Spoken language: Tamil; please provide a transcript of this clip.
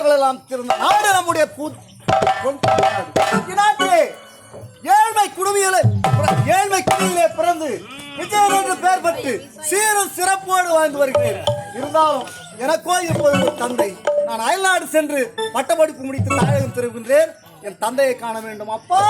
மன்னர்கள் எல்லாம் திருந்த நாடு நம்முடைய ஏழ்மை குடியிலே பிறந்து விஜயன் என்று பெயர் பெற்று சீரும் சிறப்போடு வாழ்ந்து வருகிறேன். இருந்தாலும் எனக்கோ இப்போது தந்தை. நான் அயல்நாடு சென்று பட்டப்படிப்பு முடித்து தாயகம் திரும்புகின்றேன். என் தந்தையை காண வேண்டும். அப்பா